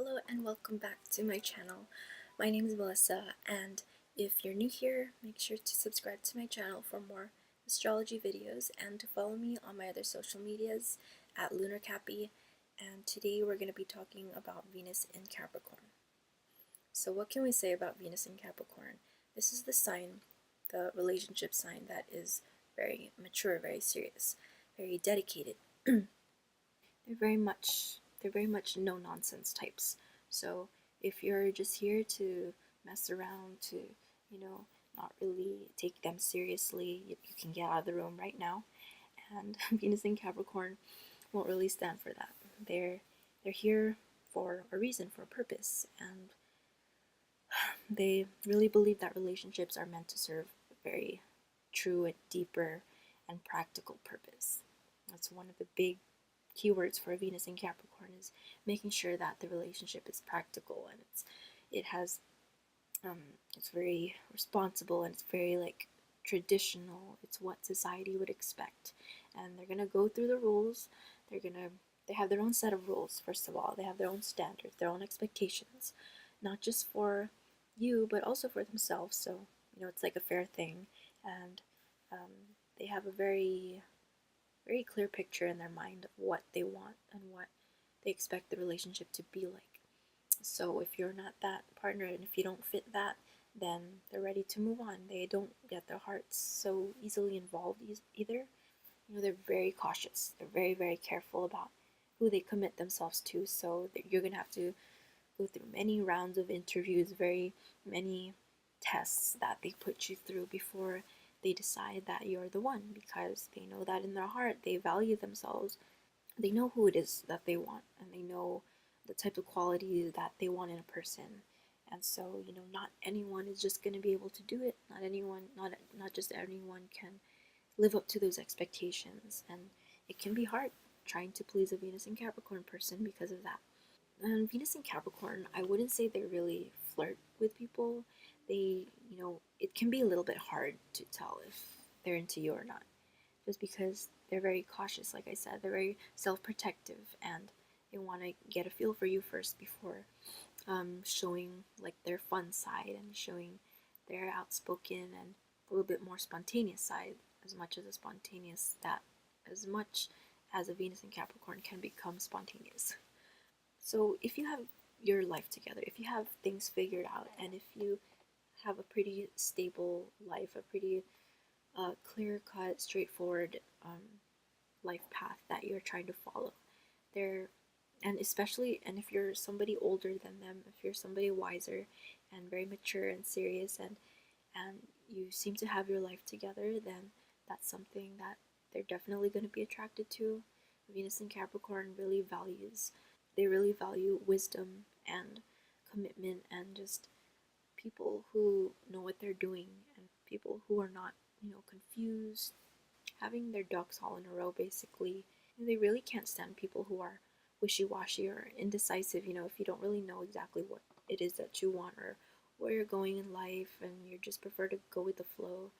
Hello and welcome back to my channel. My name is Melissa, and if you're new here, make sure to subscribe to my channel for more astrology videos and to follow me on my other social medias at lunarcappy. And today we're going to be talking about Venus in Capricorn. So what can we say about Venus in Capricorn? This is the sign, the relationship sign that is very mature, very serious, very dedicated. They're very much no nonsense types. So if you're just here to mess around, to not really take them seriously, you can get out of the room right now. And Venus in Capricorn won't really stand for that. They're here for a reason, for a purpose, and they really believe that relationships are meant to serve a very true and deeper and practical purpose. That's one of the big keywords for Venus in Capricorn, is making sure that the relationship is practical and it's very responsible, and it's very like traditional. It's what society would expect, and they're gonna go through the rules. They have their own set of rules. First of all, they have their own standards, their own expectations, not just for you but also for themselves. So it's like a fair thing, and they have a very clear picture in their mind of what they want and what they expect the relationship to be like. So if you're not that partner, and if you don't fit that, then they're ready to move on. They don't get their hearts so easily involved either. They're very cautious. They're very, very careful about who they commit themselves to. So you're going to have to go through many rounds of interviews, very many tests that they put you through before they decide that you're the one, because they know that in their heart they value themselves. They know who it is that they want, and they know the type of quality that they want in a person. And so, not anyone is just going to be able to do it. Not just anyone can live up to those expectations, and it can be hard trying to please a Venus in Capricorn person because of that. And Venus in Capricorn, I wouldn't say they really flirt with people. It can be a little bit hard to tell if they're into you or not, just because they're very cautious. Like I said, they're very self-protective, and they want to get a feel for you first before showing like their fun side and showing their outspoken and a little bit more spontaneous side, as much as a Venus in Capricorn can become spontaneous. So if you have your life together, if you have things figured out, and if you have a pretty stable life, a pretty clear-cut, straightforward life path that you're trying to follow, and if you're somebody older than them, if you're somebody wiser and very mature and serious, and you seem to have your life together, then that's something that they're definitely going to be attracted to. Venus in Capricorn really value wisdom and commitment, and just people who know what they're doing, and people who are not, confused, having their ducks all in a row, basically. They really can't stand people who are wishy-washy or indecisive, if you don't really know exactly what it is that you want or where you're going in life, and you just prefer to go with the flow.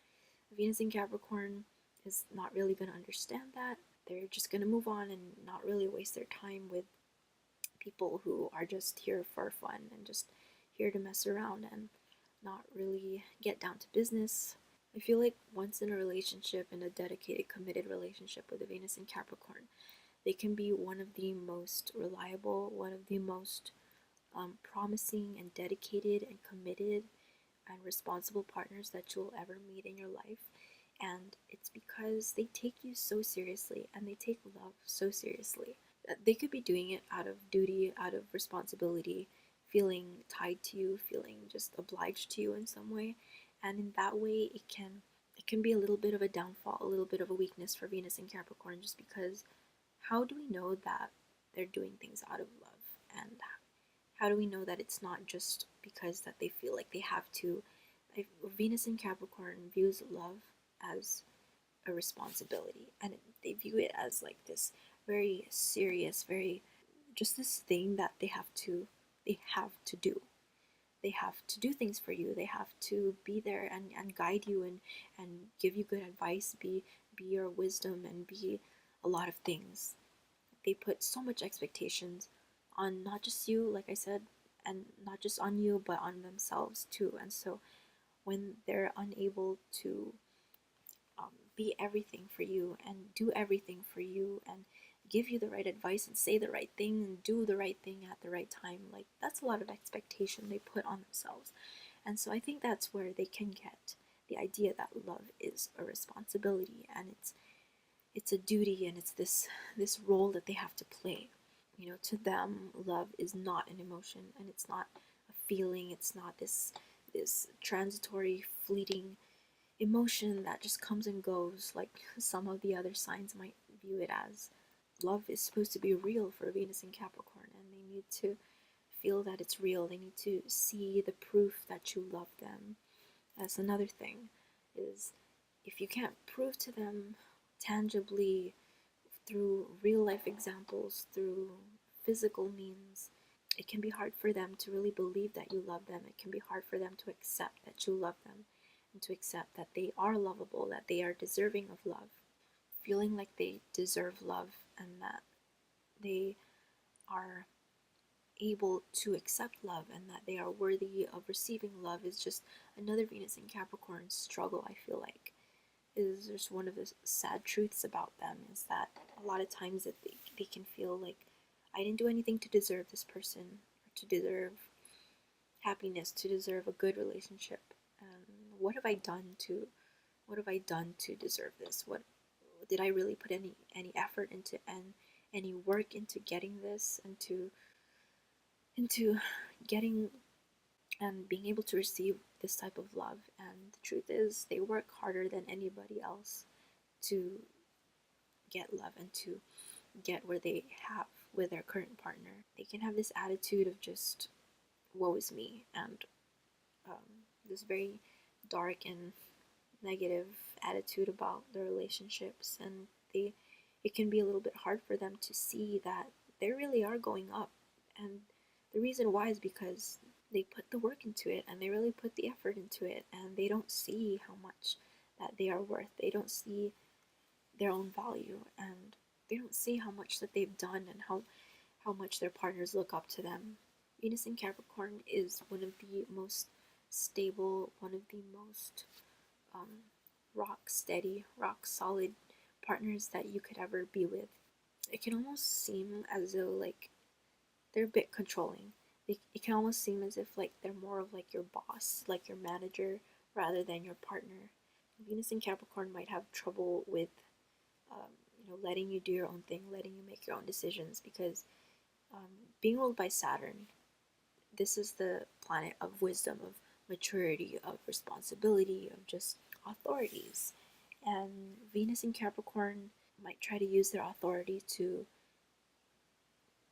Venus in Capricorn is not really going to understand that. They're just going to move on and not really waste their time with people who are just here for fun and just here to mess around and not really get down to business. I feel like once in a relationship, in a dedicated, committed relationship with a Venus in Capricorn, they can be one of the most reliable, one of the most promising and dedicated and committed and responsible partners that you'll ever meet in your life. And it's because they take you so seriously, and they take love so seriously. They could be doing it out of duty, out of responsibility, feeling tied to you, feeling just obliged to you in some way. And in that way, it can be a little bit of a downfall, a little bit of a weakness for Venus and Capricorn, just because how do we know that they're doing things out of love? And how do we know that it's not just because that they feel like they have to? Venus in Capricorn views love as a responsibility, and they view it as like this very serious, very just this thing that they have to do. They have to do things for you. They have to be there and guide you and give you good advice, be your wisdom, and be a lot of things. They put so much expectations on not just you, like I said, and not just on you, but on themselves too. And so when they're unable to be everything for you and do everything for you and give you the right advice and say the right thing and do the right thing at the right time, like that's a lot of expectation they put on themselves. And so I think that's where they can get the idea that love is a responsibility and it's a duty and it's this role that they have to play. You know, to them, love is not an emotion and it's not a feeling. It's not this transitory, fleeting emotion that just comes and goes like some of the other signs might view it as. Love is supposed to be real for Venus and Capricorn, and they need to feel that it's real. They need to see the proof that you love them. That's another thing, is if you can't prove to them tangibly through real life examples, through physical means, it can be hard for them to really believe that you love them. It can be hard for them to accept that you love them and to accept that they are lovable, that they are deserving of love. Feeling like they deserve love and that they are able to accept love and that they are worthy of receiving love is just another Venus in Capricorn struggle, I feel like. Is just one of the sad truths about them is that a lot of times that they can feel like I didn't do anything to deserve this person or to deserve happiness, to deserve a good relationship. What have I done to deserve this? What did I really put any effort into and any work into getting this, into getting and being able to receive this type of love? And the truth is they work harder than anybody else to get love and to get where they have with their current partner. They can have this attitude of just woe is me and this very dark and negative attitude about their relationships, and they it can be a little bit hard for them to see that they really are going up. And the reason why is because they put the work into it and they really put the effort into it, and they don't see how much that they are worth. They don't see their own value, and they don't see how much that they've done and how much their partners look up to them. Venus in Capricorn is one of the most stable, one of the most rock steady, rock solid partners that you could ever be with. It can almost seem as though like they're a bit controlling. It can almost seem as if like they're more of like your boss, like your manager, rather than your partner. Venus in Capricorn might have trouble with, letting you do your own thing, letting you make your own decisions, because being ruled by Saturn, this is the planet of wisdom, of maturity, of responsibility, of just authorities. And Venus in Capricorn might try to use their authority to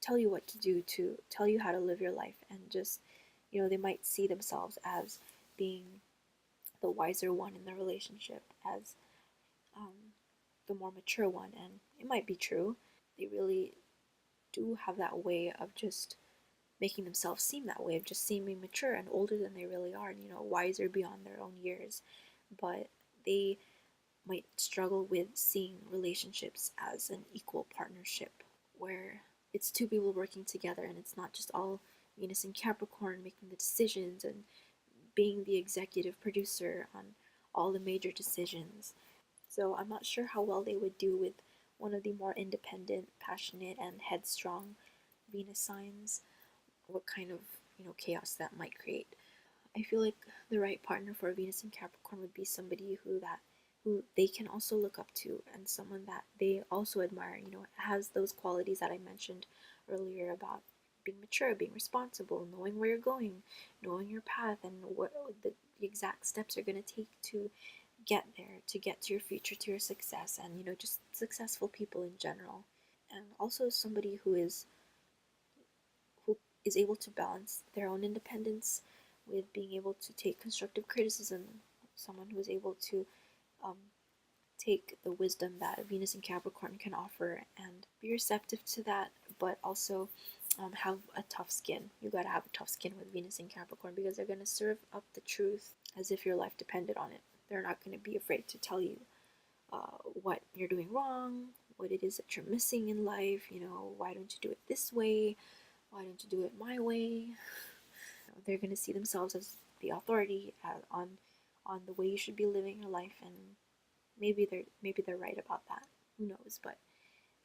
tell you what to do, to tell you how to live your life, and just, they might see themselves as being the wiser one in the relationship, as the more mature one. And it might be true. They really do have that way of just making themselves seem that way, of just seeming mature and older than they really are, and wiser beyond their own years. But they might struggle with seeing relationships as an equal partnership where it's two people working together and it's not just all Venus and Capricorn making the decisions and being the executive producer on all the major decisions. So I'm not sure how well they would do with one of the more independent, passionate, and headstrong Venus signs, what kind of chaos that might create. I feel like the right partner for Venus and Capricorn would be somebody who they can also look up to, and someone that they also admire, has those qualities that I mentioned earlier about being mature, being responsible, knowing where you're going, knowing your path, and what the exact steps you're going to take to get there, to get to your future, to your success, and just successful people in general. And also somebody who is able to balance their own independence with being able to take constructive criticism, someone who is able to um, take the wisdom that Venus and Capricorn can offer and be receptive to that, but also have a tough skin. You gotta have a tough skin with Venus and Capricorn, because they're gonna serve up the truth as if your life depended on it. They're not gonna be afraid to tell you what you're doing wrong, what it is that you're missing in life. Why don't you do it this way? why don't you do it my way? They're gonna see themselves as the authority on the way you should be living your life, and maybe they're right about that. Who knows? But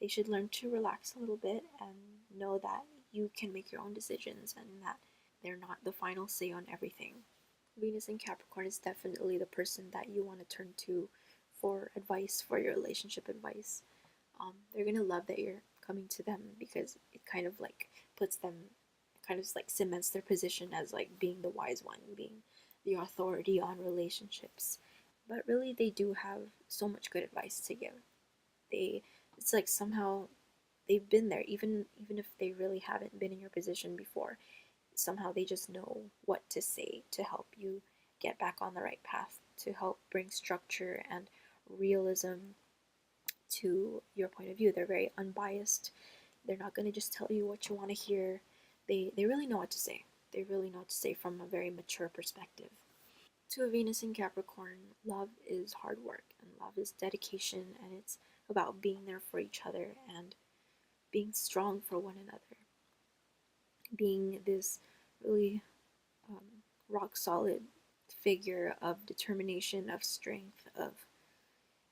they should learn to relax a little bit and know that you can make your own decisions and that they're not the final say on everything. Venus in Capricorn is definitely the person that you want to turn to for advice, for your relationship advice. They're gonna love that you're coming to them because it kind of like puts them, kind of like cements their position as like being the wise one, being the authority on relationships. But really, they do have so much good advice to give. They, it's like somehow they've been there, even if they really haven't been in your position before. Somehow they just know what to say to help you get back on the right path, to help bring structure and realism to your point of view. They're very unbiased. They're not going to just tell you what you want to hear. They really know what to say. They really know what to say from a very mature perspective. To a Venus in Capricorn, love is hard work and love is dedication, and it's about being there for each other and being strong for one another, being this really rock solid figure of determination, of strength, of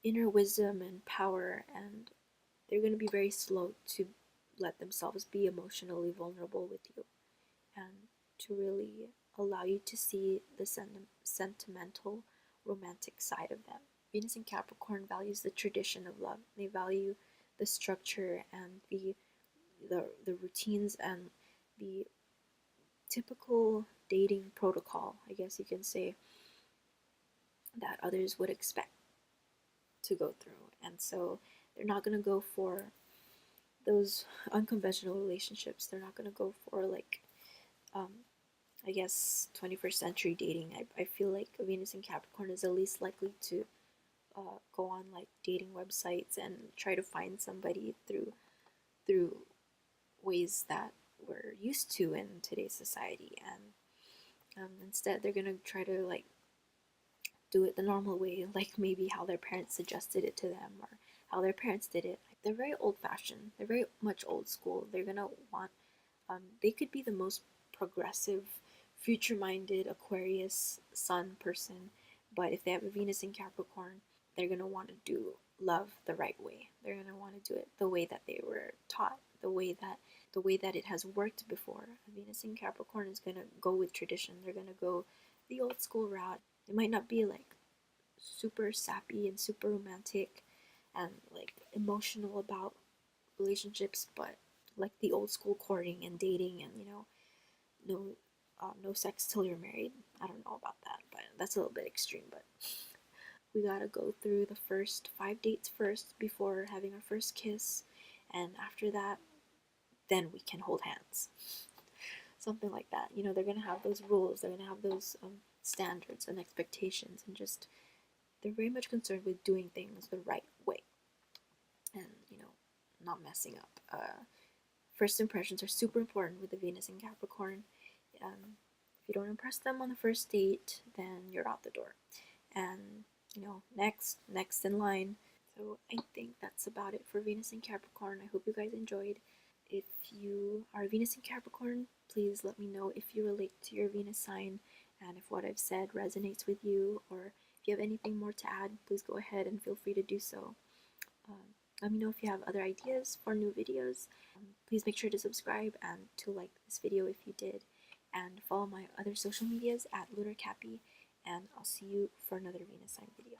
inner wisdom and power, and they're going to be very slow to let themselves be emotionally vulnerable with you and to really allow you to see the sentimental, romantic side of them. Venus in Capricorn values the tradition of love. They value the structure and the routines and the typical dating protocol, I guess you can say, that others would expect to go through. And so they're not going to go for those unconventional relationships. They're not going to go for like um, I guess 21st century dating. I feel like Venus in Capricorn is the least likely to go on like dating websites and try to find somebody through ways that we're used to in today's society, and instead they're gonna try to like do it the normal way, like maybe how their parents suggested it to them or how their parents did it. Like, they're very old fashioned. They're very much old school. They're gonna want. They could be the most progressive, future minded Aquarius sun person, but if they have a Venus in Capricorn, they're gonna want to do love the right way. They're gonna want to do it the way that they were taught, the way that it has worked before. A Venus in Capricorn is gonna go with tradition. They're gonna go the old school route. It might not be like super sappy and super romantic and like emotional about relationships, but like the old school courting and dating, and no sex till you're married. I don't know about that, but that's a little bit extreme. But we gotta go through the first 5 dates first before having our first kiss, and after that, then we can hold hands. Something like that. They're gonna have those rules. They're gonna have those standards and expectations, and just they're very much concerned with doing things the right way, and not messing up. First impressions are super important with the Venus in Capricorn. If you don't impress them on the first date, then you're out the door. And next in line. So I think that's about it for Venus in Capricorn. I hope you guys enjoyed. If you are Venus in Capricorn, please let me know if you relate to your Venus sign and if what I've said resonates with you, or if you have anything more to add, please go ahead and feel free to do so. Let me know if you have other ideas for new videos. Please make sure to subscribe and to like this video if you did, and follow my other social medias at lunarcappy, and I'll see you for another Venus sign video.